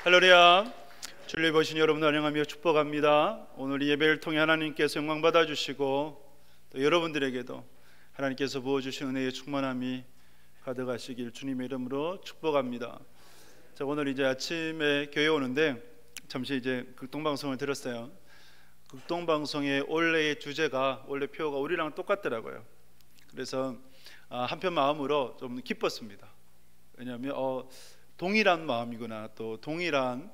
할렐루야. 주를 보신 여러분 환영하며 축복합니다. 오늘 이 예배를 통해 하나님께서 영광 받아주시고 또 여러분들에게도 하나님께서 부어주신 은혜의 충만함이 가득하시길 주님의 이름으로 축복합니다. 자, 오늘 이제 아침에 교회 오는데 잠시 이제 극동방송을 들었어요. 극동방송의 원래의 주제가 원래 표가 우리랑 똑같더라고요. 그래서 한편 마음으로 좀 기뻤습니다. 왜냐하면 동일한 마음이구나, 또 동일한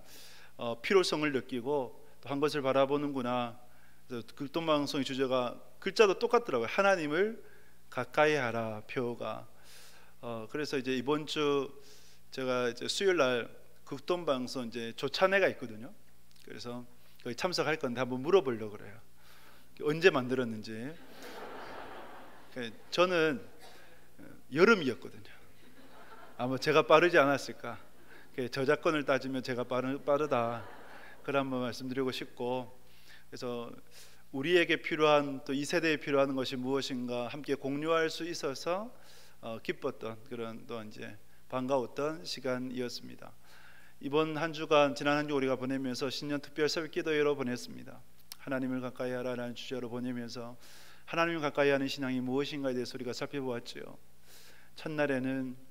필요성을 느끼고 또 한 것을 바라보는구나. 그래서 극동방송의 주제가 글자도 똑같더라고요. 하나님을 가까이 하라 표가. 그래서 이제 이번 주 제가 이제 수요일 날 극동방송 이제 조찬회가 있거든요. 그래서 거기 참석할 건데 한번 물어보려고 그래요. 언제 만들었는지. 저는 여름이었거든요. 아마 제가 빠르지 않았을까. 저작권을 따지면 제가 빠르다. 그걸 한번 말씀드리고 싶고, 그래서 우리에게 필요한 또 이 세대에 필요한 것이 무엇인가 함께 공유할 수 있어서 기뻤던 그런 또 이제 반가웠던 시간이었습니다. 이번 한 주간 지난 한 주 우리가 보내면서 신년 특별 새벽 기도회로 보냈습니다. 하나님을 가까이 하라라는 주제로 보내면서 하나님을 가까이 하는 신앙이 무엇인가에 대해서 우리가 살펴보았죠. 첫날에는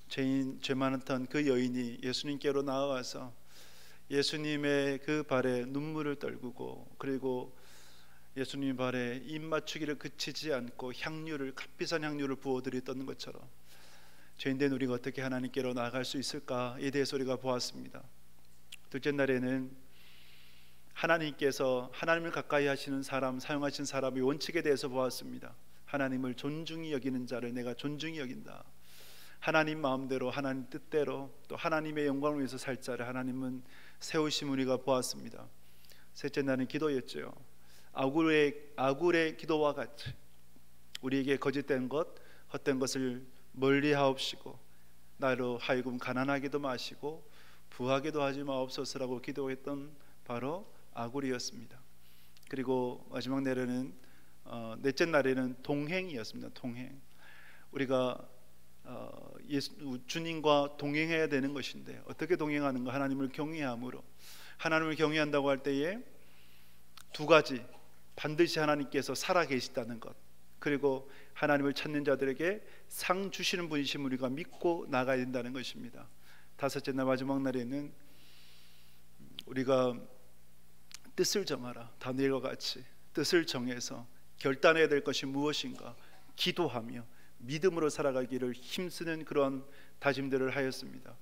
죄 많았던 그 여인이 예수님께로 나아와서 예수님의 그 발에 눈물을 떨구고, 그리고 예수님 발에 입 맞추기를 그치지 않고 값비싼 향유를 부어드렸던 것처럼 죄인된 우리가 어떻게 하나님께로 나아갈 수 있을까에 대해서 우리가 보았습니다. 둘째 날에는 하나님께서 하나님을 가까이 하시는 사람, 사용하신 사람의 원칙에 대해서 보았습니다. 하나님을 존중히 여기는 자를 내가 존중히 여긴다. 하나님 마음대로, 하나님 뜻대로, 또 하나님의 영광을 위해서 살 자를 하나님은 세우심 우리가 보았습니다. 셋째 날은 기도였죠. 아굴의 기도와 같이 우리에게 거짓된 것, 헛된 것을 멀리하옵시고 나로 하여금 가난하게도 마시고 부하게도 하지 마옵소서라고 기도했던 바로 아굴이었습니다. 그리고 마지막 날에는 넷째 날에는 동행이었습니다. 동행. 우리가 주님과 동행해야 되는 것인데 어떻게 동행하는가? 하나님을 경외함으로. 하나님을 경외한다고 할 때에 두 가지, 반드시 하나님께서 살아계시다는 것, 그리고 하나님을 찾는 자들에게 상 주시는 분이심 우리가 믿고 나가야 된다는 것입니다. 다섯째 날 마지막 날에는 우리가 뜻을 정하라. 다니엘과 같이 뜻을 정해서 결단해야 될 것이 무엇인가 기도하며 믿음으로 살아가기를 힘쓰는 그런 다짐들을 하였습니다.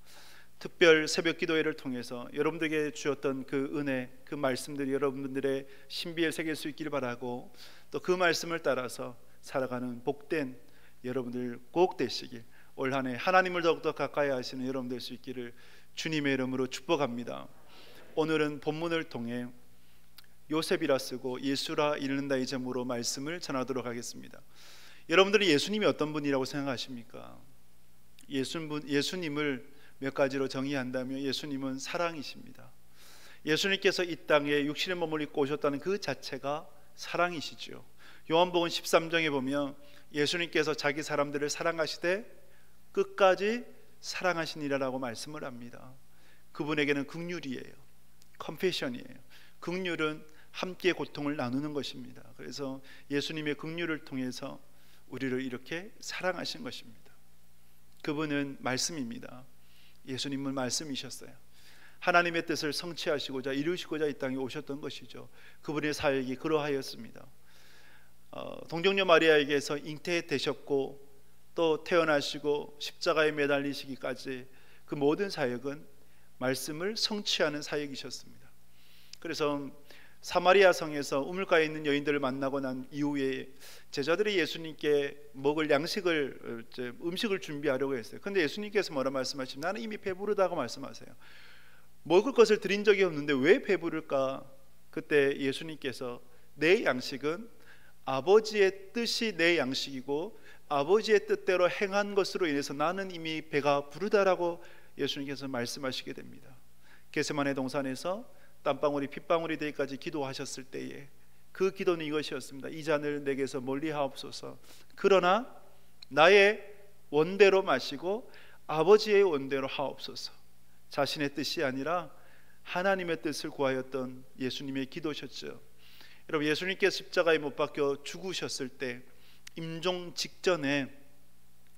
특별 새벽 기도회를 통해서 여러분들에게 주었던 그 은혜, 그 말씀들이 여러분들의 신비에 새길 수 있기를 바라고, 또 그 말씀을 따라서 살아가는 복된 여러분들 꼭 되시길, 올 한 해 하나님을 더욱더 가까이 하시는 여러분 될 수 있기를 주님의 이름으로 축복합니다. 오늘은 본문을 통해 요셉이라 쓰고 예수라 읽는다 이 제목으로 말씀을 전하도록 하겠습니다. 여러분들은 예수님이 어떤 분이라고 생각하십니까? 예수님을 몇 가지로 정의한다면 예수님은 사랑이십니다. 예수님께서 이 땅에 육신의 몸을 입고 오셨다는 그 자체가 사랑이시죠. 요한복음 13장에 보면 예수님께서 자기 사람들을 사랑하시되 끝까지 사랑하시니라라고 말씀을 합니다. 그분에게는 긍휼이에요. 컴패션이에요. 긍휼은 함께 고통을 나누는 것입니다. 그래서 예수님의 긍휼을 통해서 우리를 이렇게 사랑하신 것입니다. 그분은 말씀입니다. 예수님은 말씀이셨어요. 하나님의 뜻을 성취하시고자 이루시고자 이 땅에 오셨던 것이죠. 그분의 사역이 그러하였습니다. 동정녀 마리아에게서 잉태되셨고 또 태어나시고 십자가에 매달리시기까지 그 모든 사역은 말씀을 성취하는 사역이셨습니다. 그래서 사마리아 성에서 우물가에 있는 여인들을 만나고 난 이후에 제자들이 예수님께 먹을 음식을 준비하려고 했어요. 그런데 예수님께서 뭐라 말씀하시면 나는 이미 배부르다고 말씀하세요. 먹을 것을 드린 적이 없는데 왜 배부를까? 그때 예수님께서 내 양식은 아버지의 뜻이 내 양식이고 아버지의 뜻대로 행한 것으로 인해서 나는 이미 배가 부르다라고 예수님께서 말씀하시게 됩니다. 겟세마네 동산에서 땀방울이 핏방울이 되기까지 기도하셨을 때에 그 기도는 이것이었습니다. 이 잔을 내게서 멀리 하옵소서. 그러나 나의 원대로 마시고 아버지의 원대로 하옵소서. 자신의 뜻이 아니라 하나님의 뜻을 구하였던 예수님의 기도셨죠. 여러분, 예수님께서 십자가에 못 박혀 죽으셨을 때 임종 직전에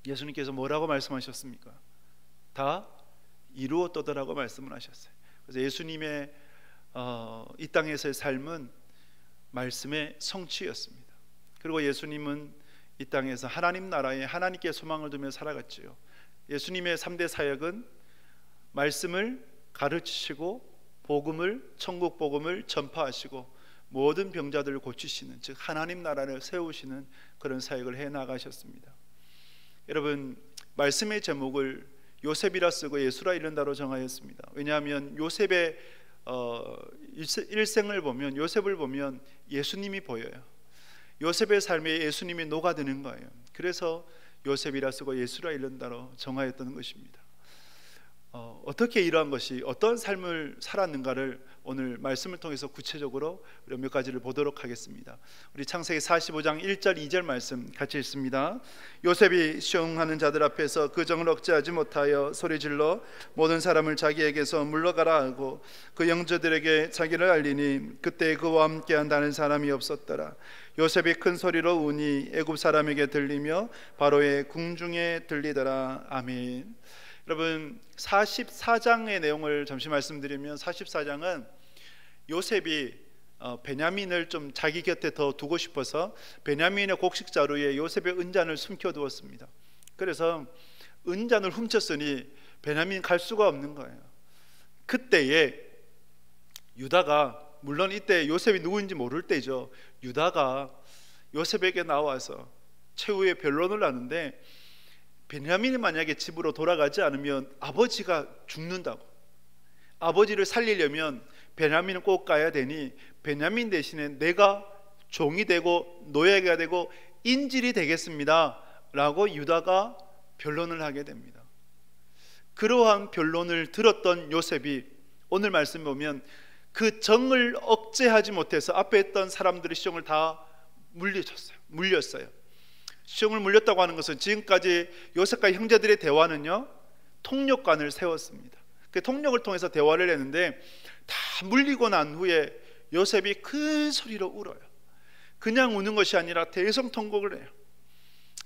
예수님께서 뭐라고 말씀하셨습니까? 다 이루었도다라고 말씀을 하셨어요. 그래서 예수님의 이 땅에서의 삶은 말씀의 성취였습니다. 그리고 예수님은 이 땅에서 하나님 나라에 하나님께 소망을 두며 살아갔지요. 예수님의 3대 사역은 말씀을 가르치시고 복음을, 천국 복음을 전파하시고 모든 병자들을 고치시는, 즉 하나님 나라를 세우시는 그런 사역을 해 나가셨습니다. 여러분, 말씀의 제목을 요셉이라 쓰고 예수라 이른다로 정하였습니다. 왜냐하면 요셉의 일생을 보면, 요셉을 보면 예수님이 보여요. 요셉의 삶에 예수님이 녹아드는 거예요. 그래서 요셉이라 쓰고 예수라 이른다로 정하였던 것입니다. 어떻게 이러한 것이 어떤 삶을 살았는가를 오늘 말씀을 통해서 구체적으로 몇 가지를 보도록 하겠습니다. 우리 창세기 45장 1절 2절 말씀 같이 읽습니다. 요셉이 시험하는 자들 앞에서 그 정을 억제하지 못하여 소리질러 모든 사람을 자기에게서 물러가라 하고 그 영저들에게 자기를 알리니 그때 그와 함께한 다른 사람이 없었더라. 요셉이 큰 소리로 우니 애굽 사람에게 들리며 바로의 궁중에 들리더라. 아멘. 여러분, 44장의 내용을 잠시 말씀드리면, 44장은 요셉이 베냐민을 좀 자기 곁에 더 두고 싶어서 베냐민의 곡식 자루에 요셉의 은잔을 숨겨두었습니다. 그래서 은잔을 훔쳤으니 베냐민 갈 수가 없는 거예요. 그때에 유다가, 물론 이때 요셉이 누구인지 모를 때죠, 유다가 요셉에게 나와서 최후의 변론을 하는데, 베냐민이 만약에 집으로 돌아가지 않으면 아버지가 죽는다고, 아버지를 살리려면 베냐민은 꼭 가야 되니 베냐민 대신에 내가 종이 되고 노예가 되고 인질이 되겠습니다 라고 유다가 변론을 하게 됩니다. 그러한 변론을 들었던 요셉이 오늘 말씀 보면 그 정을 억제하지 못해서 앞에 있던 사람들의 시종을 다 물렸어요. 시종을 물렸다고 하는 것은 지금까지 요셉과 형제들의 대화는요, 통역관을 세웠습니다. 그 통역을 통해서 대화를 했는데 다 물리고 난 후에 요셉이 큰 소리로 울어요. 그냥 우는 것이 아니라 대성통곡을 해요.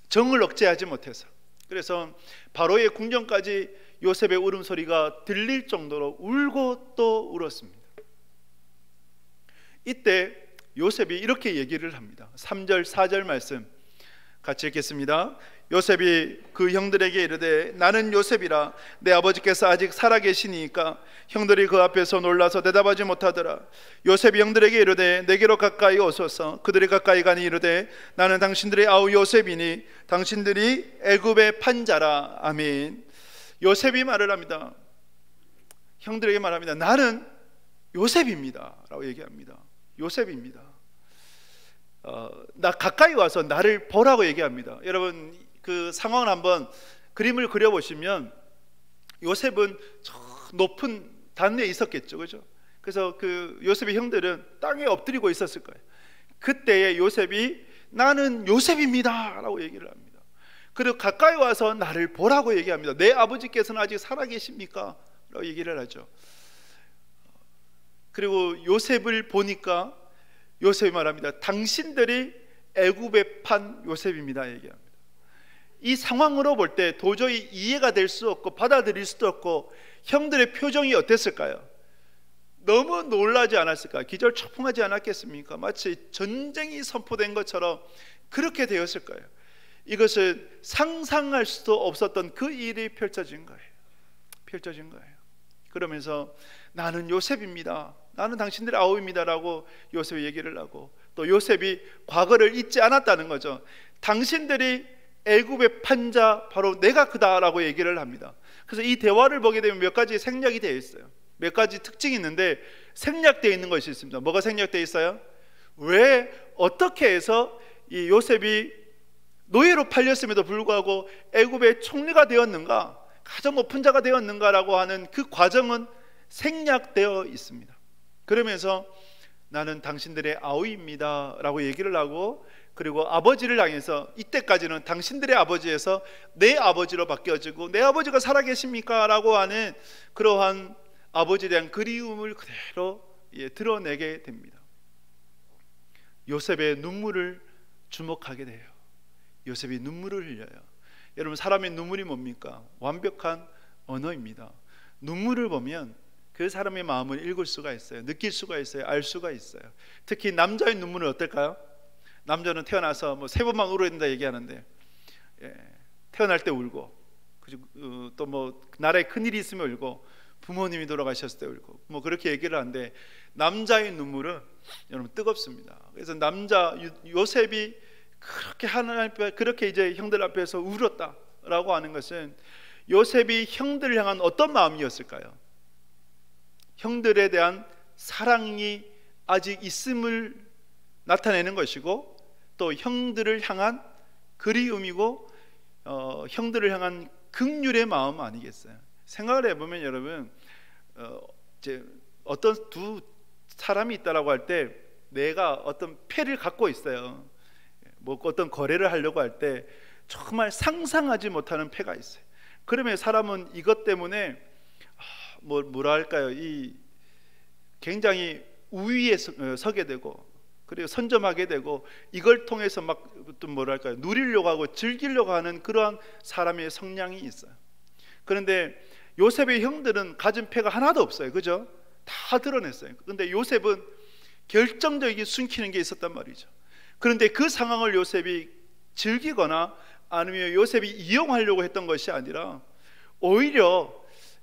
정을 억제하지 못해서. 그래서 바로의 궁전까지 요셉의 울음소리가 들릴 정도로 울고 또 울었습니다. 이때 요셉이 이렇게 얘기를 합니다. 3절 4절 말씀 같이 읽겠습니다. 요셉이 그 형들에게 이르되 나는 요셉이라 내 아버지께서 아직 살아계시니까 형들이 그 앞에서 놀라서 대답하지 못하더라. 요셉이 형들에게 이르되 내게로 가까이 오소서. 그들이 가까이 가니 이르되 나는 당신들의 아우 요셉이니 당신들이 애굽의 판자라. 아멘. 요셉이 말을 합니다. 형들에게 말합니다. 나는 요셉입니다 라고 얘기합니다. 요셉입니다. 나 가까이 와서 나를 보라고 얘기합니다. 여러분, 그 상황을 한번 그림을 그려보시면 요셉은 저 높은 단내에 있었겠죠, 그죠? 그래서 그 요셉의 형들은 땅에 엎드리고 있었을 거예요. 그때에 요셉이 나는 요셉입니다 라고 얘기를 합니다. 그리고 가까이 와서 나를 보라고 얘기합니다. 내 아버지께서는 아직 살아계십니까? 라고 얘기를 하죠. 그리고 요셉을 보니까 요셉이 말합니다. 당신들이 애굽에 판 요셉입니다 얘기합니다. 이 상황으로 볼 때 도저히 이해가 될 수 없고 받아들일 수도 없고 형들의 표정이 어땠을까요? 너무 놀라지 않았을까요? 기절초풍하지 않았겠습니까? 마치 전쟁이 선포된 것처럼 그렇게 되었을 거예요. 이것을 상상할 수도 없었던 그 일이 펼쳐진 거예요. 그러면서 나는 요셉입니다, 나는 당신들의 아우입니다 라고 요셉이 얘기를 하고, 또 요셉이 과거를 잊지 않았다는 거죠. 당신들이 애굽의 판자 바로 내가 그다라고 얘기를 합니다. 그래서 이 대화를 보게 되면 몇 가지 생략이 되어 있어요. 몇 가지 특징이 있는데 생략되어 있는 것이 있습니다. 뭐가 생략되어 있어요? 왜 어떻게 해서 이 요셉이 노예로 팔렸음에도 불구하고 애굽의 총리가 되었는가, 가장 높은 자가 되었는가라고 하는 그 과정은 생략되어 있습니다. 그러면서 나는 당신들의 아우입니다 라고 얘기를 하고 그리고 아버지를 향해서 이때까지는 당신들의 아버지에서 내 아버지로 바뀌어지고 내 아버지가 살아계십니까? 라고 하는 그러한 아버지에 대한 그리움을 그대로 드러내게 됩니다. 요셉의 눈물을 주목하게 돼요. 요셉이 눈물을 흘려요. 여러분, 사람의 눈물이 뭡니까? 완벽한 언어입니다. 눈물을 보면 그 사람의 마음을 읽을 수가 있어요. 느낄 수가 있어요. 알 수가 있어요. 특히 남자의 눈물은 어떨까요? 남자는 태어나서 뭐 3번만 울어야 된다 얘기하는데, 태어날 때 울고, 또 뭐 나라에 큰일이 있으면 울고, 부모님이 돌아가셨을 때 울고, 뭐 그렇게 얘기를 하는데, 남자의 눈물은 여러분 뜨겁습니다. 그래서 남자 요셉이 그렇게 하나님 앞에, 그렇게 이제 형들 앞에서 울었다라고 하는 것은 요셉이 형들을 향한 어떤 마음이었을까요? 형들에 대한 사랑이 아직 있음을 나타내는 것이고, 또 형들을 향한 그리움이고, 형들을 향한 긍휼의 마음 아니겠어요? 생각을 해보면 여러분, 이제 어떤 두 사람이 있다라고 할 때 내가 어떤 패를 갖고 있어요. 뭐 어떤 거래를 하려고 할 때 정말 상상하지 못하는 패가 있어요. 그러면 사람은 이것 때문에 뭐랄까요, 이 굉장히 우위에 서게 되고, 그리고 선점하게 되고, 이걸 통해서 막 또 뭐랄까요, 누리려고 하고 즐기려고 하는 그러한 사람의 성향이 있어요. 그런데 요셉의 형들은 가진 패가 하나도 없어요. 그죠? 다 드러냈어요. 그런데 요셉은 결정적인 숨기는 게 있었단 말이죠. 그런데 그 상황을 요셉이 즐기거나 아니면 요셉이 이용하려고 했던 것이 아니라 오히려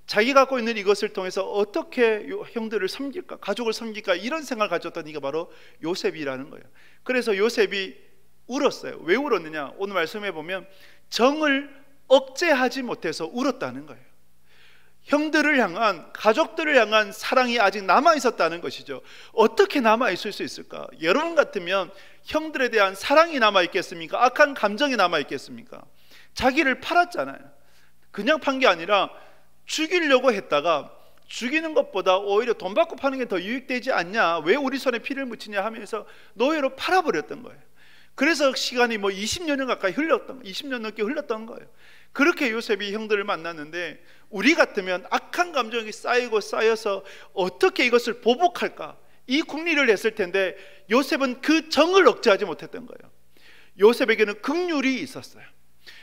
자기가 갖고 있는 이것을 통해서 어떻게 형들을 섬길까, 가족을 섬길까, 이런 생각을 가졌던 이가 바로 요셉이라는 거예요. 그래서 요셉이 울었어요. 왜 울었느냐? 오늘 말씀해 보면 정을 억제하지 못해서 울었다는 거예요. 형들을 향한, 가족들을 향한 사랑이 아직 남아 있었다는 것이죠. 어떻게 남아 있을 수 있을까? 여러분 같으면 형들에 대한 사랑이 남아 있겠습니까? 악한 감정이 남아 있겠습니까? 자기를 팔았잖아요. 그냥 판 게 아니라 죽이려고 했다가 죽이는 것보다 오히려 돈 받고 파는 게 더 유익되지 않냐, 왜 우리 손에 피를 묻히냐 하면서 노예로 팔아버렸던 거예요. 그래서 시간이 뭐 20년을 가까이 20년 넘게 흘렀던 거예요. 그렇게 요셉이 형들을 만났는데, 우리 같으면 악한 감정이 쌓이고 쌓여서 어떻게 이것을 보복할까, 이 궁리를 했을 텐데 요셉은 그 정을 억제하지 못했던 거예요. 요셉에게는 긍휼이 있었어요.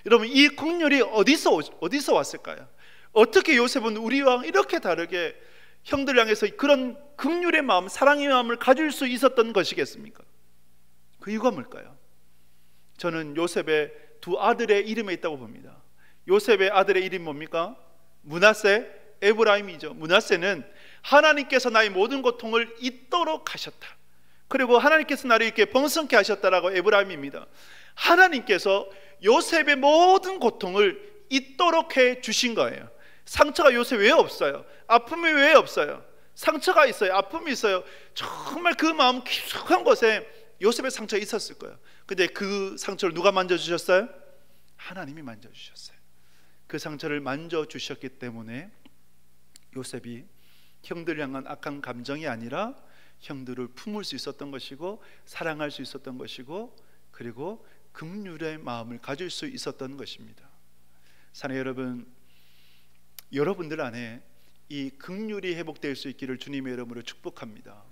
여러분, 이 긍휼이 어디서 왔을까요? 어떻게 요셉은 우리와 이렇게 다르게 형들 향해서 그런 긍휼의 마음, 사랑의 마음을 가질 수 있었던 것이겠습니까? 그 이유가 뭘까요? 저는 요셉의 두 아들의 이름에 있다고 봅니다. 요셉의 아들의 이름이 뭡니까? 므낫세, 에브라임이죠. 므낫세는 하나님께서 나의 모든 고통을 잊도록 하셨다, 그리고 하나님께서 나를 이렇게 번성케 하셨다라고 에브라임입니다. 하나님께서 요셉의 모든 고통을 잊도록 해 주신 거예요. 상처가 요셉 왜 없어요? 아픔이 왜 없어요? 상처가 있어요. 아픔이 있어요. 정말 그 마음 깊숙한 곳에 요셉의 상처가 있었을 거예요. 근데 그 상처를 누가 만져주셨어요? 하나님이 만져주셨어요. 그 상처를 만져주셨기 때문에 요셉이 형들을 향한 악한 감정이 아니라 형들을 품을 수 있었던 것이고, 사랑할 수 있었던 것이고, 그리고 긍휼의 마음을 가질 수 있었던 것입니다. 사랑하는 여러분, 여러분들 안에 이 긍휼이 회복될 수 있기를 주님의 이름으로 축복합니다.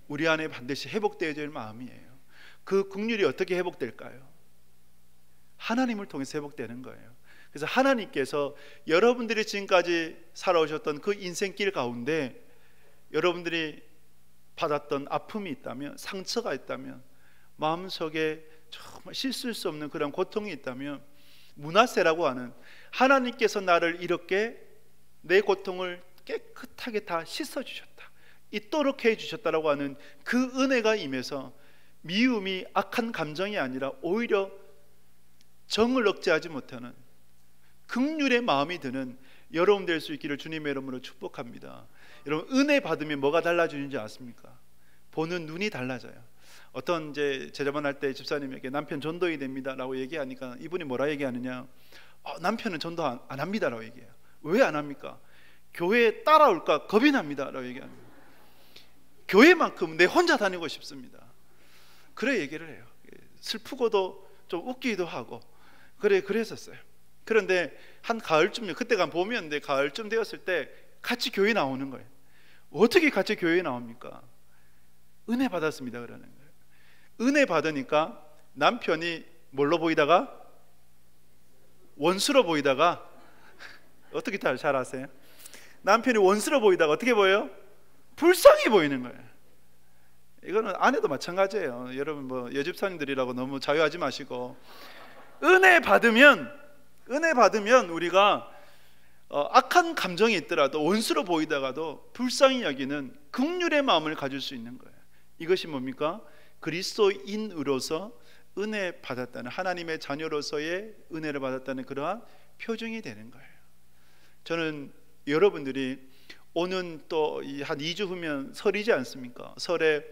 우리 안에 반드시 회복되어야 될 마음이에요. 그 긍휼이 어떻게 회복될까요? 하나님을 통해서 회복되는 거예요. 그래서 하나님께서 여러분들이 지금까지 살아오셨던 그 인생길 가운데 여러분들이 받았던 아픔이 있다면, 상처가 있다면, 마음속에 정말 씻을 수 없는 그런 고통이 있다면, 므낫세라고 하는, 하나님께서 나를 이렇게 내 고통을 깨끗하게 다 씻어주셨다, 잊도록 해주셨다라고 하는 그 은혜가 임해서 미움이 악한 감정이 아니라 오히려 정을 억제하지 못하는 긍휼의 마음이 드는 여러분 될 수 있기를 주님의 이름으로 축복합니다. 여러분, 은혜 받으면 뭐가 달라지는지 아십니까? 보는 눈이 달라져요. 어떤 이제 제자만 때 집사님에게 남편 전도해야 됩니다라고 얘기하니까 이분이 뭐라 얘기하느냐, 남편은 전도 안 합니다라고 얘기해요. 왜 안 합니까? 교회에 따라올까 겁이 납니다라고 얘기합니다. 교회만큼 내 혼자 다니고 싶습니다. 그래 얘기를 해요. 슬프고도 좀 웃기기도 하고 그랬었어요. 그런데 한 가을쯤, 그때가 봄이었는데 가을쯤 되었을 때 같이 교회 나오는 거예요. 어떻게 같이 교회에 나옵니까? 은혜 받았습니다 그러는 거예요. 은혜 받으니까 남편이 뭘로 보이다가 원수로 보이다가 어떻게 잘 아세요? 남편이 원수로 보이다가 어떻게 보여요? 불쌍히 보이는 거예요. 이거는 아내도 마찬가지예요. 여러분 뭐 여집사님들이라고 너무 자유하지 마시고, 은혜 받으면 우리가 악한 감정이 있더라도 원수로 보이다가도 불쌍히 여기는 긍휼의 마음을 가질 수 있는 거예요. 이것이 뭡니까? 그리스도인으로서 은혜 받았다는, 하나님의 자녀로서의 은혜를 받았다는 그러한 표징이 되는 거예요. 저는 여러분들이 오는 또 한 2주 후면 설이지 않습니까? 설에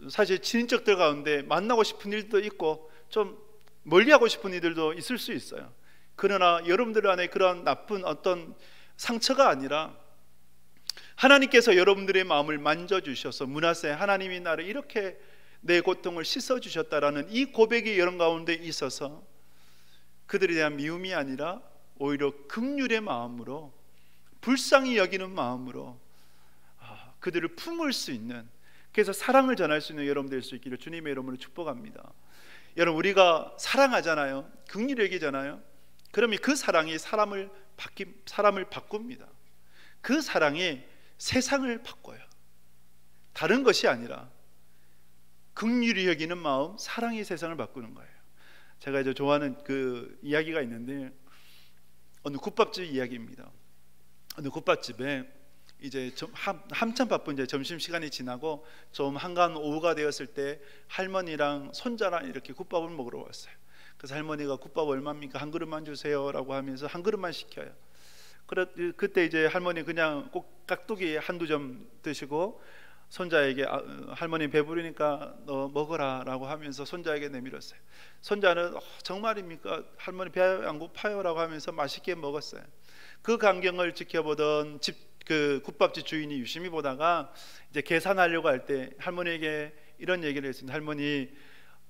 사실 친인척들 가운데 만나고 싶은 일도 있고 좀 멀리하고 싶은 이들도 있을 수 있어요. 그러나 여러분들 안에 그런 나쁜 어떤 상처가 아니라 하나님께서 여러분들의 마음을 만져주셔서 문하세 하나님이 나를 이렇게 내 고통을 씻어주셨다라는 이 고백이 여러분 가운데 있어서 그들에 대한 미움이 아니라 오히려 긍휼의 마음으로, 불쌍히 여기는 마음으로 그들을 품을 수 있는, 그래서 사랑을 전할 수 있는 여러분 될 수 있기를 주님의 이름으로 축복합니다. 여러분, 우리가 사랑하잖아요. 긍휼히 여기잖아요. 그러면 그 사랑이 사람을 바꿉니다. 그 사랑이 세상을 바꿔요. 다른 것이 아니라 긍휼히 여기는 마음, 사랑이 세상을 바꾸는 거예요. 제가 이제 좋아하는 그 이야기가 있는데, 어느 국밥집 이야기입니다. 어느 국밥집에 이제 한참 바쁜 이제 점심 시간이 지나고 좀 한가한 오후가 되었을 때 할머니랑 손자랑 이렇게 국밥을 먹으러 왔어요. 그래서 할머니가 국밥 얼마입니까? 한 그릇만 주세요라고 하면서 한 그릇만 시켜요. 그때 이제 할머니 그냥 꼭 깍두기 한두 점 드시고 손자에게 할머니 배부르니까 너 먹어라라고 하면서 손자에게 내밀었어요. 손자는 정말입니까? 할머니 배 안 고파요라고 하면서 맛있게 먹었어요. 그 광경을 지켜보던 그 국밥집 주인이 유심히 보다가 이제 계산하려고 할 때 할머니에게 이런 얘기를 했습니다. 할머니,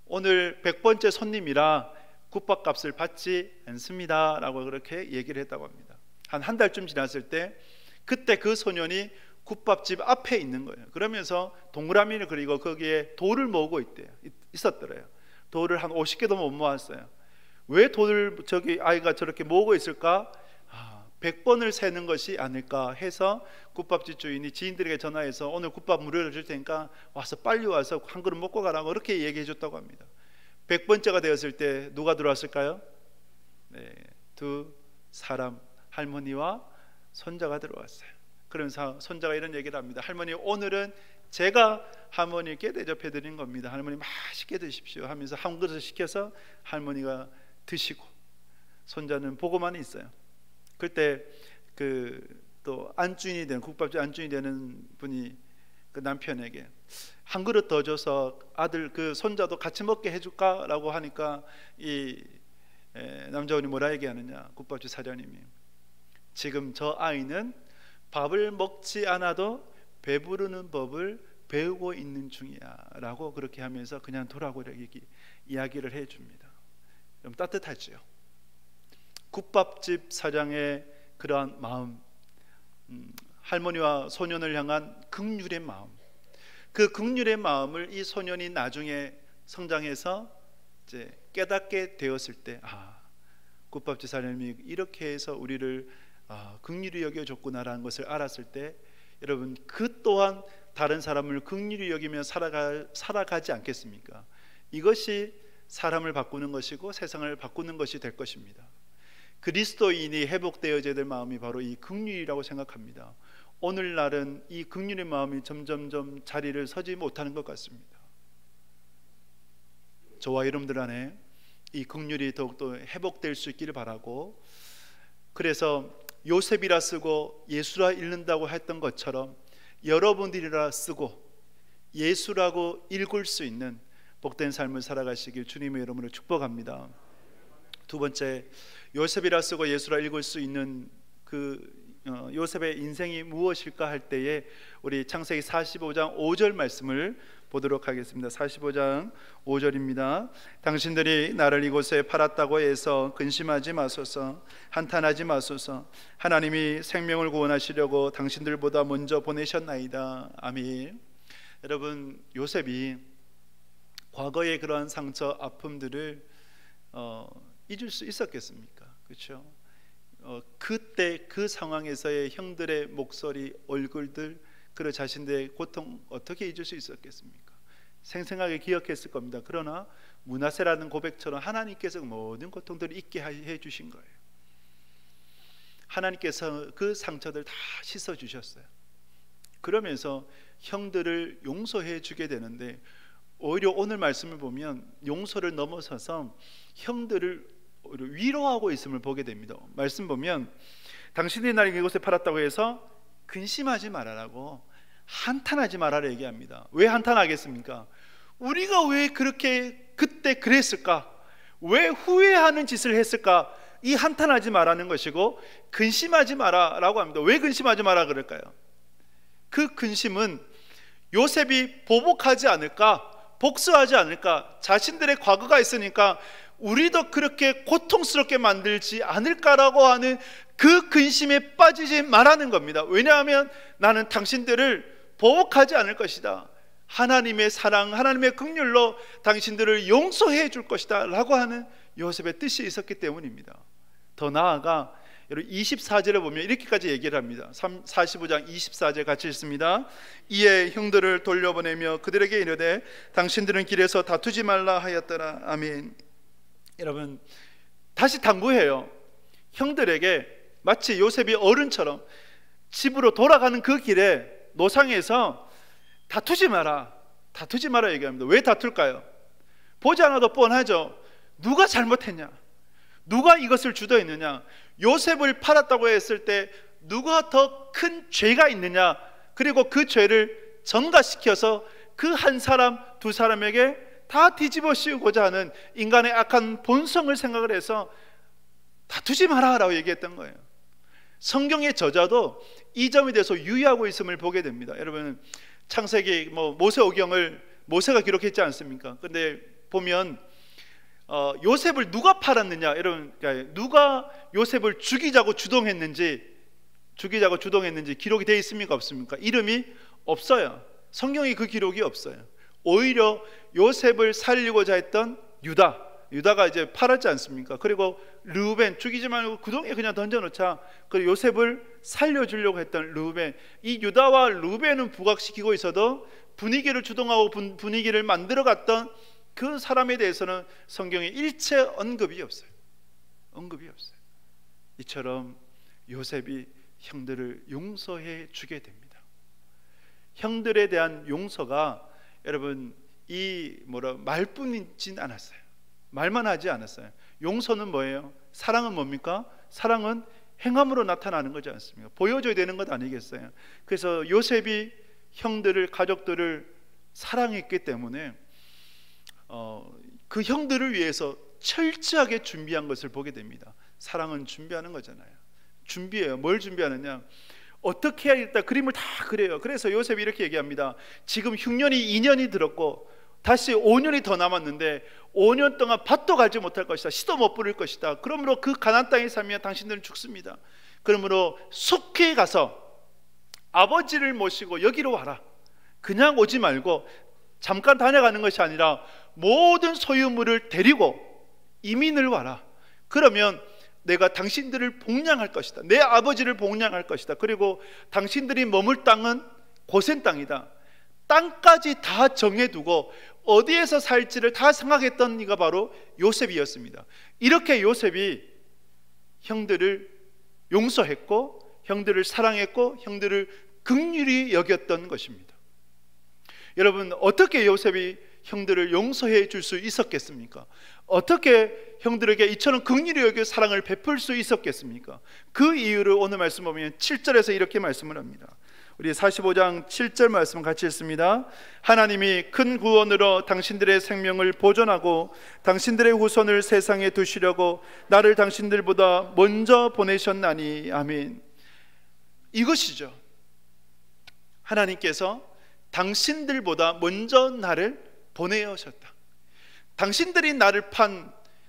오늘 100번째 손님이라 국밥값을 받지 않습니다 라고 그렇게 얘기를 했다고 합니다. 한 달쯤 지났을 때 그때 그 소년이 국밥집 앞에 있는 거예요. 그러면서 동그라미를 그리고 거기에 돌을 모으고 있었더래요. 돌을 한 50개도 못 모았어요. 왜 돌을 아이가 저렇게 모으고 있을까? 100번을 세는 것이 아닐까 해서 국밥집 주인이 지인들에게 전화해서 오늘 국밥 무료로 줄 테니까 와서 빨리 와서 한 그릇 먹고 가라고 그렇게 얘기해 줬다고 합니다. 100번째가 되었을 때 누가 들어왔을까요? 네, 두 사람, 할머니와 손자가 들어왔어요. 그러면서 손자가 이런 얘기를 합니다. 할머니, 오늘은 제가 할머니께 대접해 드린 겁니다. 할머니 맛있게 드십시오 하면서 한 그릇을 시켜서 할머니가 드시고 손자는 보고만 있어요. 그때 또 안주인이 되는, 국밥집 안주인이 되는 분이 그 남편에게 한 그릇 더 줘서 아들 그 손자도 같이 먹게 해줄까? 라고 하니까 이 남자분이 뭐라 얘기하느냐, 국밥집 사장님이, 지금 저 아이는 밥을 먹지 않아도 배부르는 법을 배우고 있는 중이야 라고 그렇게 하면서 그냥 돌아오고 이야기를 해줍니다. 좀 따뜻하죠. 국밥집 사장의 그러한 마음, 할머니와 소년을 향한 긍휼의 마음, 그 긍휼의 마음을 이 소년이 나중에 성장해서 이제 깨닫게 되었을 때, 국밥집 사장님이 이렇게 해서 우리를 긍휼히 여겨줬구나라는 것을 알았을 때, 여러분 그 또한 다른 사람을 긍휼히 여기며 살아가지 않겠습니까? 이것이 사람을 바꾸는 것이고 세상을 바꾸는 것이 될 것입니다. 그리스도인이 회복되어져야 될 마음이 바로 이 긍휼이라고 생각합니다. 오늘날은 이 긍휼의 마음이 점점점 자리를 서지 못하는 것 같습니다. 저와 여러분들 안에 이 긍휼이 더욱더 회복될 수 있기를 바라고, 그래서 요셉이라 쓰고 예수라 읽는다고 했던 것처럼 여러분들이라 쓰고 예수라고 읽을 수 있는 복된 삶을 살아가시길 주님의 이름으로 축복합니다. 두 번째, 요셉이라 쓰고 예수라 읽을 수 있는 그 요셉의 인생이 무엇일까 할 때에 우리 창세기 45장 5절 말씀을 보도록 하겠습니다. 45장 5절입니다. 당신들이 나를 이곳에 팔았다고 해서 근심하지 마소서, 한탄하지 마소서. 하나님이 생명을 구원하시려고 당신들보다 먼저 보내셨나이다. 아멘. 여러분, 요셉이 과거의 그러한 상처, 아픔들을 잊을 수 있었겠습니까? 그렇죠? 그때 그 상황에서의 형들의 목소리, 얼굴들, 그런 자신들의 고통 어떻게 잊을 수 있었겠습니까? 생생하게 기억했을 겁니다. 그러나 므낫세라는 고백처럼 하나님께서 모든 고통들을 잊게 해주신 거예요. 하나님께서 그 상처들 다 씻어주셨어요. 그러면서 형들을 용서해 주게 되는데, 오히려 오늘 말씀을 보면 용서를 넘어서서 형들을 위로하고 있음을 보게 됩니다. 말씀 보면 당신들이 나를 이곳에 팔았다고 해서 근심하지 말아라고, 한탄하지 말아라 얘기합니다. 왜 한탄하겠습니까? 우리가 왜 그렇게 그때 그랬을까? 왜 후회하는 짓을 했을까? 이 한탄하지 말라는 것이고, 근심하지 마라라고 합니다. 왜 근심하지 마라 그럴까요? 그 근심은 요셉이 보복하지 않을까, 복수하지 않을까, 자신들의 과거가 있으니까 우리도 그렇게 고통스럽게 만들지 않을까라고 하는 그 근심에 빠지지 말라는 겁니다. 왜냐하면 나는 당신들을 보복하지 않을 것이다, 하나님의 사랑, 하나님의 긍휼로 당신들을 용서해 줄 것이다 라고 하는 요셉의 뜻이 있었기 때문입니다. 더 나아가 24절에 보면 이렇게까지 얘기를 합니다. 45장 24절 같이 읽습니다. 이에 형들을 돌려보내며 그들에게 이르되 당신들은 길에서 다투지 말라 하였더라. 아멘. 여러분, 다시 당부해요. 형들에게 마치 요셉이 어른처럼 집으로 돌아가는 그 길에 노상에서 다투지 마라, 다투지 마라 얘기합니다. 왜 다툴까요? 보지 않아도 뻔하죠. 누가 잘못했냐, 누가 이것을 주도했느냐, 요셉을 팔았다고 했을 때 누가 더 큰 죄가 있느냐, 그리고 그 죄를 전가시켜서 그 한 사람, 두 사람에게 다 뒤집어 씌우고자 하는 인간의 악한 본성을 생각을 해서 다투지 마라 라고 얘기했던 거예요. 성경의 저자도 이 점에 대해서 유의하고 있음을 보게 됩니다. 여러분, 창세기 모세오경을 모세가 기록했지 않습니까? 근데 보면 요셉을 누가 팔았느냐, 여러분, 누가 요셉을 죽이자고 주동했는지 기록이 되어 있습니까? 없습니까? 이름이 없어요. 성경에 그 기록이 없어요. 오히려 요셉을 살리고자 했던 유다가 이제 팔았지 않습니까? 그리고 르우벤, 죽이지 말고 구덩이에 그냥 던져놓자, 그리고 요셉을 살려주려고 했던 르우벤, 이 유다와 르우벤은 부각시키고 있어도 분위기를 주동하고 분위기를 만들어갔던 그 사람에 대해서는 성경에 일체 언급이 없어요. 이처럼 요셉이 형들을 용서해 주게 됩니다. 형들에 대한 용서가 여러분 말뿐이진 않았어요. 말만 하지 않았어요. 용서는 뭐예요? 사랑은 뭡니까? 사랑은 행함으로 나타나는 거지 않습니까? 보여줘야 되는 것 아니겠어요? 그래서 요셉이 형들을, 가족들을 사랑했기 때문에 그 형들을 위해서 철저하게 준비한 것을 보게 됩니다. 사랑은 준비하는 거잖아요. 준비해요. 뭘 준비하느냐? 어떻게 해야겠다, 그림을 다 그려요. 그래서 요셉이 이렇게 얘기합니다. 지금 흉년이 2년이 들었고 다시 5년이 더 남았는데 5년 동안 밭도 갈지 못할 것이다, 씨도 못 부릴 것이다. 그러므로 그 가나안 땅에 살면 당신들은 죽습니다. 그러므로 속히 가서 아버지를 모시고 여기로 와라. 그냥 오지 말고 잠깐 다녀가는 것이 아니라 모든 소유물을 데리고 이민을 와라. 그러면 내가 당신들을 복량할 것이다, 내 아버지를 복량할 것이다. 그리고 당신들이 머물 땅은 고센 땅이다. 땅까지 다 정해두고 어디에서 살지를 다 생각했던 이가 바로 요셉이었습니다. 이렇게 요셉이 형들을 용서했고 형들을 사랑했고 형들을 긍휼히 여겼던 것입니다. 여러분, 어떻게 요셉이 형들을 용서해 줄 수 있었겠습니까? 어떻게 형들에게 이처럼 긍휼히 여겨 사랑을 베풀 수 있었겠습니까? 그 이유를 오늘 말씀 보면 7절에서 이렇게 말씀을 합니다. 우리 45장 7절 말씀 같이 읽습니다. 하나님이 큰 구원으로 당신들의 생명을 보존하고 당신들의 후손을 세상에 두시려고 나를 당신들보다 먼저 보내셨나니. 아멘. 이것이죠. 하나님께서 당신들보다 먼저 나를 보내셨다. 당신들이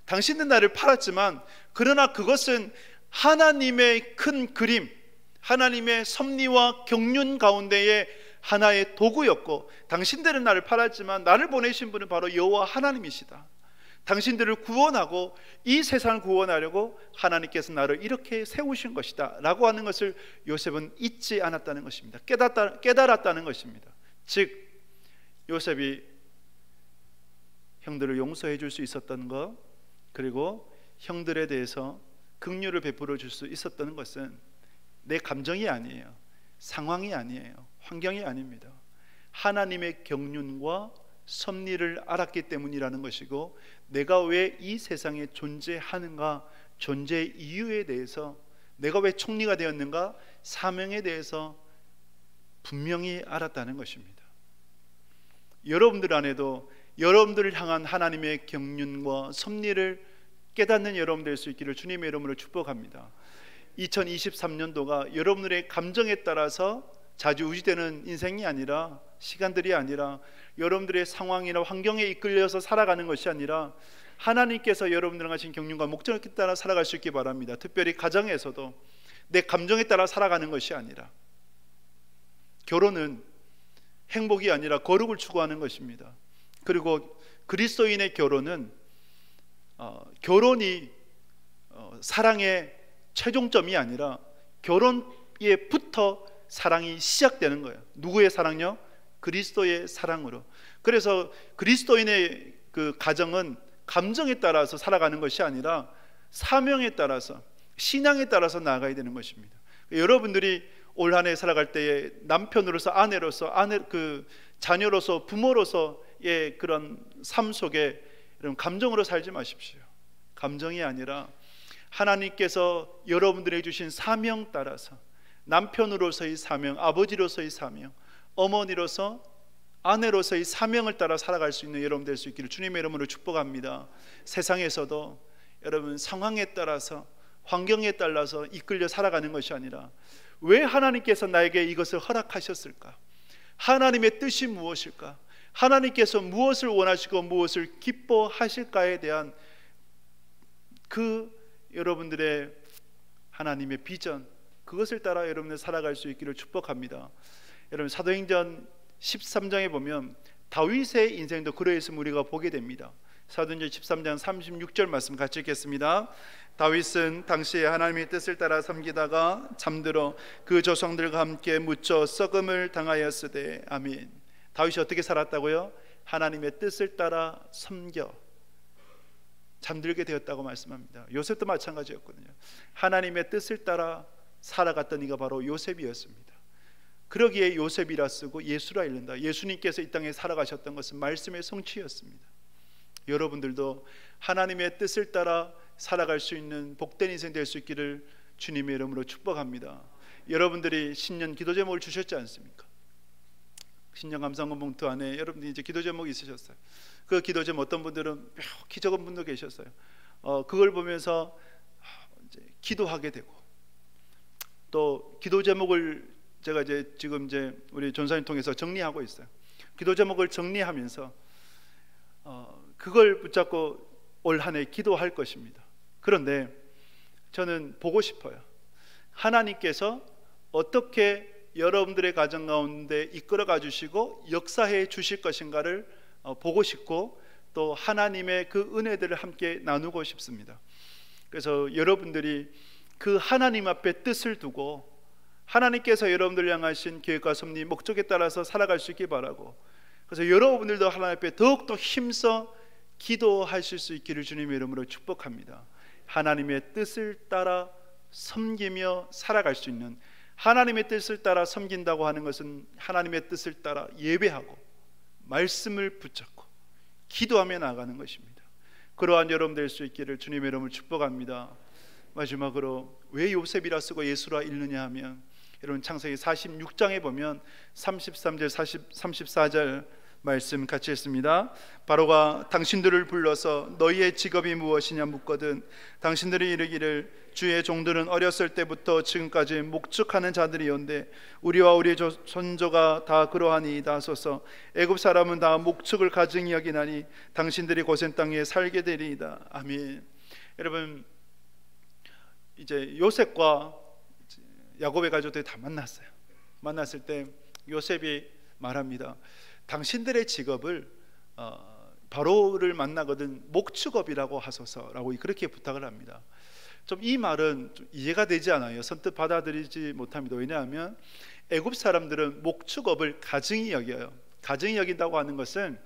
당신은 나를 팔았지만, 그러나 그것은 하나님의 큰 그림, 하나님의 섭리와 경륜 가운데의 하나의 도구였고, 당신들은 나를 팔았지만 나를 보내신 분은 바로 여호와 하나님이시다. 당신들을 구원하고 이 세상을 구원하려고 하나님께서 나를 이렇게 세우신 것이다 라고 하는 것을 요셉은 잊지 않았다는 것입니다. 깨달았다는 것입니다. 즉 요셉이 형들을 용서해 줄 수 있었던 것, 그리고 형들에 대해서 긍휼을 베풀어 줄 수 있었던 것은 내 감정이 아니에요, 상황이 아니에요, 환경이 아닙니다. 하나님의 경륜과 섭리를 알았기 때문이라는 것이고, 내가 왜 이 세상에 존재하는가, 존재의 이유에 대해서, 내가 왜 총리가 되었는가, 사명에 대해서 분명히 알았다는 것입니다. 여러분들 안에도 여러분들을 향한 하나님의 경륜과 섭리를 깨닫는 여러분 될 수 있기를 주님의 이름으로 축복합니다. 2023년도가 여러분들의 감정에 따라서 좌지우지되는 인생이 아니라, 시간들이 아니라, 여러분들의 상황이나 환경에 이끌려서 살아가는 것이 아니라 하나님께서 여러분들을 가진 경륜과 목적에 따라 살아갈 수 있기 바랍니다. 특별히 가정에서도 내 감정에 따라 살아가는 것이 아니라, 결혼은 행복이 아니라 거룩을 추구하는 것입니다. 그리고 그리스도인의 결혼은 결혼이 사랑의 최종점이 아니라 결혼에부터 사랑이 시작되는 거예요. 누구의 사랑요? 그리스도의 사랑으로. 그래서 그리스도인의 그 가정은 감정에 따라서 살아가는 것이 아니라 사명에 따라서, 신앙에 따라서 나아가야 되는 것입니다. 여러분들이 올 한 해 살아갈 때에 남편으로서, 아내로서, 자녀로서, 부모로서의 그런 삶 속에 여러분 감정으로 살지 마십시오. 감정이 아니라 하나님께서 여러분들에게 주신 사명 따라서, 남편으로서의 사명, 아버지로서의 사명, 어머니로서, 아내로서의 사명을 따라 살아갈 수 있는 여러분 될 수 있기를 주님의 이름으로 축복합니다. 세상에서도 여러분 상황에 따라서, 환경에 따라서 이끌려 살아가는 것이 아니라, 왜 하나님께서 나에게 이것을 허락하셨을까? 하나님의 뜻이 무엇일까? 하나님께서 무엇을 원하시고 무엇을 기뻐하실까에 대한 그 여러분들의 하나님의 비전, 그것을 따라 여러분들 살아갈 수 있기를 축복합니다. 여러분 사도행전 13장에 보면 다윗의 인생도 그러했음을 우리가 보게 됩니다. 사도행전 13장 36절 말씀 같이 읽겠습니다. 다윗은 당시에 하나님의 뜻을 따라 섬기다가 잠들어 그 조상들과 함께 묻혀 썩음을 당하였으되. 아멘. 다윗이 어떻게 살았다고요? 하나님의 뜻을 따라 섬겨 잠들게 되었다고 말씀합니다. 요셉도 마찬가지였거든요. 하나님의 뜻을 따라 살아갔던 이가 바로 요셉이었습니다. 그러기에 요셉이라 쓰고 예수라 읽는다. 예수님께서 이 땅에 살아가셨던 것은 말씀의 성취였습니다. 여러분들도 하나님의 뜻을 따라 살아갈 수 있는 복된 인생 될 수 있기를 주님의 이름으로 축복합니다. 여러분들이 신년 기도 제목을 주셨지 않습니까? 신년 감사원 봉투 안에 여러분들이 이제 기도 제목이 있으셨어요. 그 기도 제목 어떤 분들은 몇 적은 분도 계셨어요. 그걸 보면서 이제 기도하게 되고, 또 기도 제목을 제가 지금 우리 전사님 통해서 정리하고 있어요. 기도 제목을 정리하면서 그걸 붙잡고 올 한 해 기도할 것입니다. 그런데 저는 보고 싶어요. 하나님께서 어떻게 여러분들의 가정 가운데 이끌어가 주시고 역사해 주실 것인가를 보고 싶고, 또 하나님의 그 은혜들을 함께 나누고 싶습니다. 그래서 여러분들이 그 하나님 앞에 뜻을 두고 하나님께서 여러분들을 향하신 계획과 섭리, 목적에 따라서 살아갈 수 있기 바라고, 그래서 여러분들도 하나님 앞에 더욱더 힘써 기도하실 수 있기를 주님의 이름으로 축복합니다. 하나님의 뜻을 따라 섬기며 살아갈 수 있는, 하나님의 뜻을 따라 섬긴다고 하는 것은 하나님의 뜻을 따라 예배하고 말씀을 붙잡고 기도하며 나아가는 것입니다. 그러한 여러분 될 수 있기를 주님의 이름으로 축복합니다. 마지막으로 왜 요셉이라 쓰고 예수라 읽느냐 하면, 여러분 창세기 46장에 보면 33절 34절 말씀 같이 했습니다. 바로가 당신들을 불러서 너희의 직업이 무엇이냐 묻거든 당신들이 이르기를 주의 종들은 어렸을 때부터 지금까지 목축하는 자들이온데 우리와 우리 선조가 다 그러하니이다 하소서. 애굽 사람은 다 목축을 가증히 여기나니 당신들이 고센 땅에 살게 되리이다. 아멘. 여러분, 이제 요셉과 야곱의 가족들이 다 만났어요. 만났을 때 요셉이 말합니다. 당신들의 직업을 바로를 만나거든 목축업이라고 하소서라고 그렇게 부탁을 합니다. 좀 이 말은 좀 이해가 되지 않아요. 선뜻 받아들이지 못합니다. 왜냐하면 애굽 사람들은 목축업을 가증히 여겨요. 가증히 여긴다고 하는 것은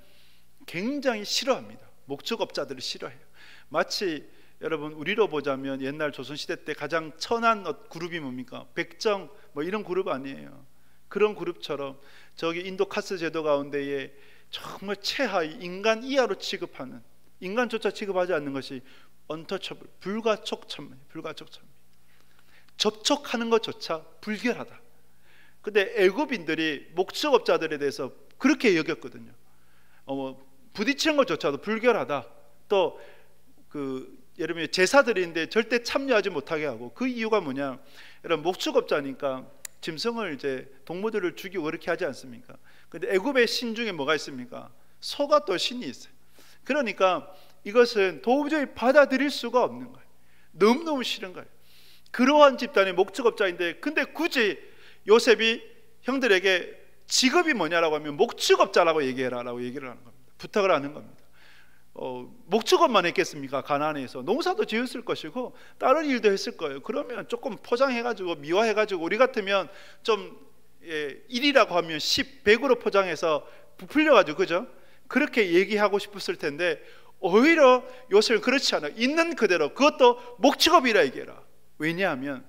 굉장히 싫어합니다. 목축업자들을 싫어해요. 마치 여러분 우리로 보자면 옛날 조선시대 때 가장 천한 그룹이 뭡니까? 백정 뭐 이런 그룹 아니에요. 그런 그룹처럼 저기 인도 카스 제도 가운데에 정말 최하위 인간 이하로 취급하는, 인간조차 취급하지 않는 것이 언터처블, 불가촉천입니다. 접촉하는 것조차 불결하다. 근데 애굽인들이 목축업자들에 대해서 그렇게 여겼거든요. 부딪히는 것조차도 불결하다. 또 예를 들면 제사드리는데 절대 참여하지 못하게 하고, 그 이유가 뭐냐? 여러분 목축업자니까 짐승을 이제 동물들을 죽이고 그렇게 하지 않습니까? 근데 애굽의 신 중에 뭐가 있습니까? 소가 또 신이 있어요. 그러니까 이것은 도저히 받아들일 수가 없는 거예요. 너무너무 싫은 거예요. 그러한 집단의 목축업자인데, 근데 굳이 요셉이 형들에게 직업이 뭐냐라고 하면 목축업자라고 얘기해라라고 얘기를 하는 겁니다. 부탁을 하는 겁니다. 목축업만 했겠습니까? 가나안에서 농사도 지었을 것이고 다른 일도 했을 거예요. 그러면 조금 포장해가지고 미화해가지고 우리 같으면 좀 1이라고 하면 10, 100으로 포장해서 부풀려가지고, 그죠? 그렇게 얘기하고 싶었을 텐데 오히려 요셉은 그렇지 않아요. 있는 그대로 그것도 목축업이라 얘기해라. 왜냐하면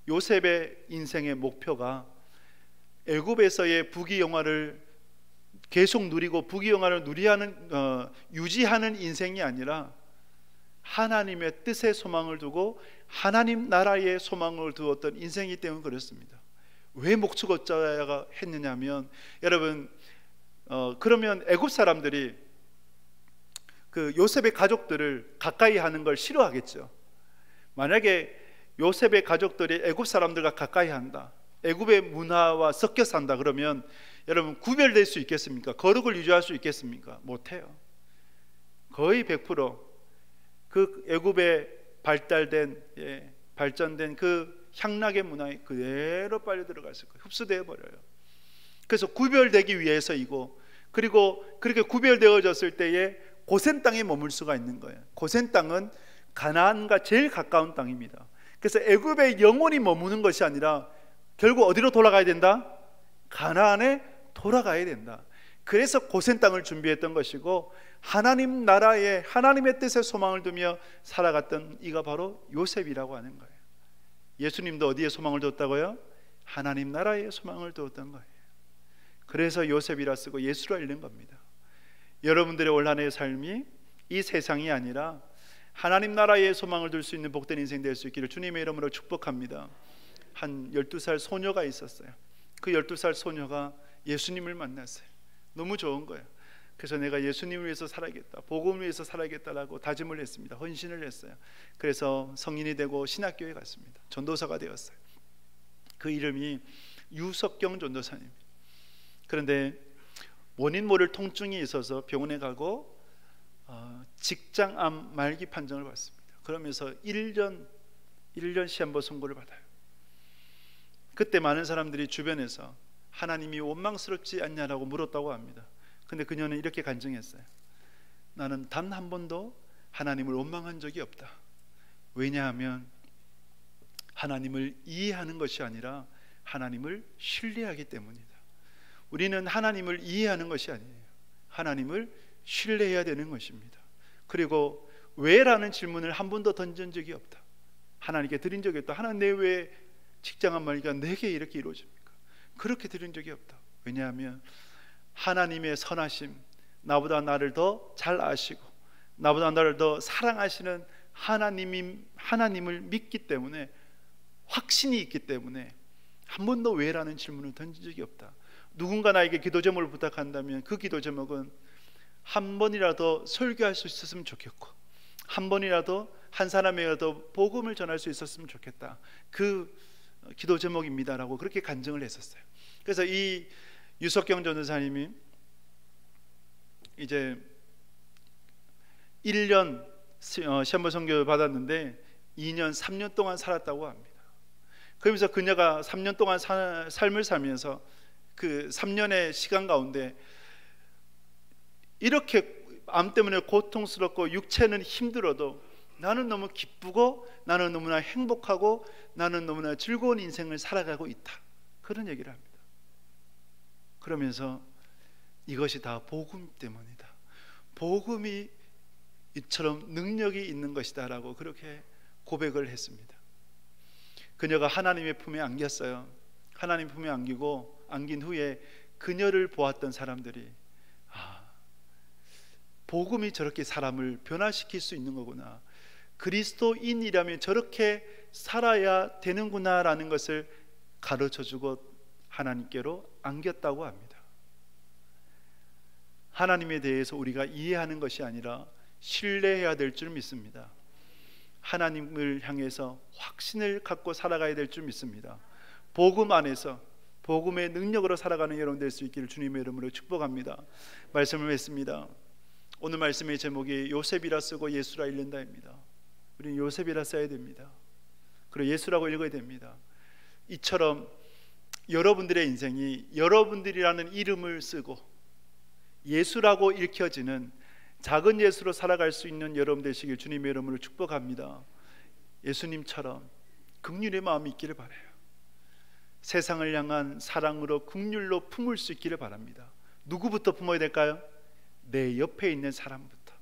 요셉의 인생의 목표가 애굽에서의 부귀영화를 계속 누리고 부귀영화를 유지하는 인생이 아니라 하나님의 뜻에 소망을 두고 하나님 나라에 소망을 두었던 인생이기 때문에 그렇습니다. 왜 목축업자가 했느냐면, 여러분 그러면 애굽 사람들이 그 요셉의 가족들을 가까이 하는 걸 싫어하겠죠. 만약에 요셉의 가족들이 애굽 사람들과 가까이 한다, 애굽의 문화와 섞여 산다 그러면 여러분 구별될 수 있겠습니까? 거룩을 유지할 수 있겠습니까? 못해요. 거의 100% 그 애굽에 발전된 그 향락의 문화에 그대로 빨려 들어갔을 거예요. 흡수되어 버려요. 그래서 구별되기 위해서이고, 그리고 그렇게 구별되어졌을 때에 고센 땅에 머물 수가 있는 거예요. 고센 땅은 가나안과 제일 가까운 땅입니다. 그래서 애굽에 영원히 머무는 것이 아니라 결국 어디로 돌아가야 된다? 가나안에 돌아가야 된다. 그래서 고센 땅을 준비했던 것이고, 하나님 나라에 하나님의 뜻에 소망을 두며 살아갔던 이가 바로 요셉이라고 하는 거예요. 예수님도 어디에 소망을 두었다고요? 하나님 나라에 소망을 두었던 거예요. 그래서 요셉이라 쓰고 예수라 읽는 겁니다. 여러분들의 올 한 해의 삶이 이 세상이 아니라 하나님 나라에 소망을 둘 수 있는 복된 인생 될 수 있기를 주님의 이름으로 축복합니다. 한 12살 소녀가 있었어요. 그 12살 소녀가 예수님을 만났어요. 너무 좋은 거예요. 그래서 내가 예수님을 위해서 살아야겠다, 복음을 위해서 살아야겠다라고 다짐을 했습니다. 헌신을 했어요. 그래서 성인이 되고 신학교에 갔습니다. 전도사가 되었어요. 그 이름이 유석경 전도사님입니다. 그런데 원인 모를 통증이 있어서 병원에 가고 직장암 말기 판정을 받습니다. 그러면서 1년 시한부 선고를 받아요. 그때 많은 사람들이 주변에서 하나님이 원망스럽지 않냐라고 물었다고 합니다. 근데 그녀는 이렇게 간증했어요. 나는 단 한 번도 하나님을 원망한 적이 없다. 왜냐하면 하나님을 이해하는 것이 아니라 하나님을 신뢰하기 때문이다. 우리는 하나님을 이해하는 것이 아니에요. 하나님을 신뢰해야 되는 것입니다. 그리고 왜라는 질문을 한 번도 던진 적이 없다. 하나님께 드린 적이 없다. 하나님 내 왜 직장암 말기가 내게 이렇게 이루어집니까? 그렇게 드린 적이 없다. 왜냐하면 하나님의 선하심, 나보다 나를 더 잘 아시고 나보다 나를 더 사랑하시는 하나님을 믿기 때문에, 확신이 있기 때문에 한 번도 왜라는 질문을 던진 적이 없다. 누군가 나에게 기도 제목을 부탁한다면 그 기도 제목은 한 번이라도 설교할 수 있었으면 좋겠고, 한 번이라도 한 사람에게라도 복음을 전할 수 있었으면 좋겠다, 그 기도 제목입니다라고 그렇게 간증을 했었어요. 그래서 이 유석경 전도사님이 이제 1년 시한부 선교 받았는데 2년 3년 동안 살았다고 합니다. 그러면서 그녀가 3년 동안 삶을 살면서 그 3년의 시간 가운데 이렇게 암 때문에 고통스럽고 육체는 힘들어도 나는 너무 기쁘고 나는 너무나 행복하고 나는 너무나 즐거운 인생을 살아가고 있다, 그런 얘기를 합니다. 그러면서 이것이 다 복음 때문이다, 복음이 이처럼 능력이 있는 것이다 라고 그렇게 고백을 했습니다. 그녀가 하나님의 품에 안겼어요. 하나님 품에 안긴 후에 그녀를 보았던 사람들이 복음이 저렇게 사람을 변화시킬 수 있는 거구나, 그리스도인이라면 저렇게 살아야 되는구나 라는 것을 가르쳐주고 하나님께로 안겼다고 합니다. 하나님에 대해서 우리가 이해하는 것이 아니라 신뢰해야 될 줄 믿습니다. 하나님을 향해서 확신을 갖고 살아가야 될 줄 믿습니다. 복음 안에서 복음의 능력으로 살아가는 여러분 될 수 있기를 주님의 이름으로 축복합니다. 말씀을 했습니다. 오늘 말씀의 제목이 요셉이라 쓰고 예수라 읽는다입니다. 우리는 요셉이라 써야 됩니다. 그리고 예수라고 읽어야 됩니다. 이처럼 여러분들의 인생이 여러분들이라는 이름을 쓰고 예수라고 읽혀지는 작은 예수로 살아갈 수 있는 여러분 되시길 주님의 이름으로 축복합니다. 예수님처럼 긍휼의 마음이 있기를 바라요. 세상을 향한 사랑으로 긍휼로 품을 수 있기를 바랍니다. 누구부터 품어야 될까요? 내 옆에 있는 사람부터,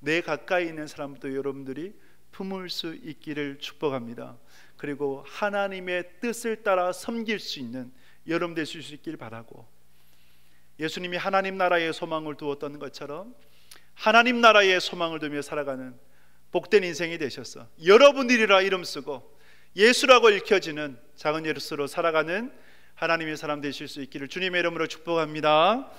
내 가까이 있는 사람부터 여러분들이 품을 수 있기를 축복합니다. 그리고 하나님의 뜻을 따라 섬길 수 있는 여러분 될 수 있기를 바라고, 예수님이 하나님 나라에 소망을 두었던 것처럼 하나님 나라에 소망을 두며 살아가는 복된 인생이 되셔서 여러분들이라 이름 쓰고 예수라고 읽혀지는 작은 예수로 살아가는 하나님의 사람 되실 수 있기를 주님의 이름으로 축복합니다.